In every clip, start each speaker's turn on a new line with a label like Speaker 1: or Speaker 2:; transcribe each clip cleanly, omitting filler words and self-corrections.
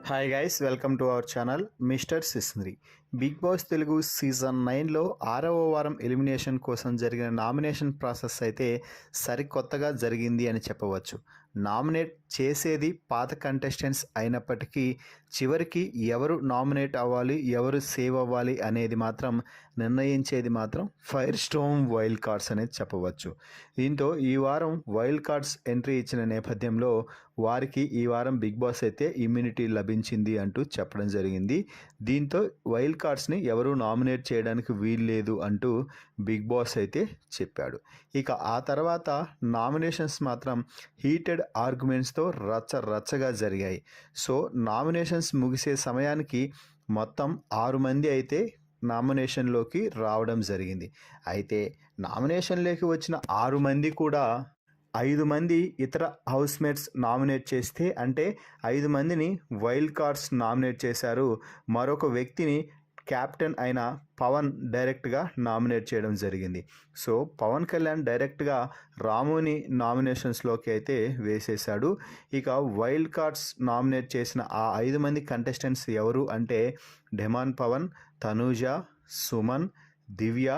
Speaker 1: Hi guys, welcome to our channel mister సిస్నరీ. Bigg Boss Telugu season 9లో 6వ వారం ఎలిమినేషన్ కోసం జరిగిన నామినేషన్ ప్రాసెస్ అయితే సరికొత్తగా జరిగింది అని చెప్పవచ్చు. నామినేట్ చేసేది పాత కంటెస్టెంట్స్ అయినప్పటికీ చివరికి ఎవరు నామినేట్ అవ్వాలి, ఎవరు సేవ్ అవ్వాలి అనేది మాత్రం నిర్ణయించేది మాత్రం ఫైర్ స్టోమ్ వైల్డ్ కార్డ్స్ అనేది చెప్పవచ్చు. దీంతో ఈ వారం వైల్డ్ కార్డ్స్ ఎంట్రీ ఇచ్చిన నేపథ్యంలో వారికి ఈ వారం బిగ్ బాస్ అయితే ఇమ్యూనిటీ లభించింది అంటూ చెప్పడం జరిగింది. దీంతో వైల్డ్ కార్డ్స్ని ఎవరూ నామినేట్ చేయడానికి వీల్లేదు అంటూ బిగ్ బాస్ అయితే చెప్పాడు. ఇక ఆ తర్వాత నామినేషన్స్ మాత్రం హీటెడ్ ఆర్గ్యుమెంట్స్తో రచ్చగా జరిగాయి. సో నామినేషన్స్ ముగిసే సమయానికి మొత్తం 6 మంది అయితే నామినేషన్లోకి రావడం జరిగింది. అయితే నామినేషన్లోకి వచ్చిన 6 మంది కూడా 5 మంది ఇతర హౌస్మేట్స్ నామినేట్ చేస్తే, అంటే 5 మందిని వైల్డ్ కార్డ్స్ నామినేట్ చేశారు. మరొక వ్యక్తిని క్యాప్టెన్ అయిన పవన్ డైరెక్ట్గా నామినేట్ చేయడం జరిగింది. సో పవన్ కళ్యాణ్ డైరెక్ట్గా రాముని నామినేషన్స్లోకి అయితే వేసేశాడు. ఇక వైల్డ్ కార్డ్స్ నామినేట్ చేసిన ఆ 5 మంది కంటెస్టెంట్స్ ఎవరు అంటే డెమాన్ పవన్, తనూజ, సుమన్, దివ్య,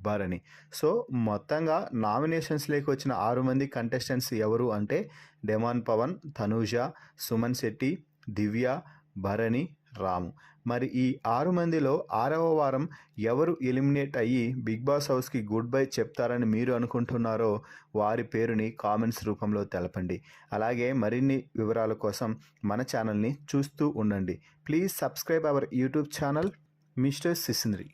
Speaker 1: భరణి. సో మొత్తంగా నామినేషన్స్లోకి వచ్చిన 6 మంది కంటెస్టెంట్స్ ఎవరు అంటే డెమాన్ పవన్, తనూజ, సుమన్ శెట్టి, దివ్య, భరణి, రాము. మరి ఈ 6 మందిలో 6వ వారం ఎవరు ఎలిమినేట్ అయ్యి బిగ్ బాస్ హౌస్కి గుడ్ బై చెప్తారని మీరు అనుకుంటున్నారో వారి పేరుని కామెంట్స్ రూపంలో తెలపండి. అలాగే మరిన్ని వివరాల కోసం మన ఛానల్ని చూస్తూ ఉండండి. Please subscribe our YouTube channel mister సిస్నరీ.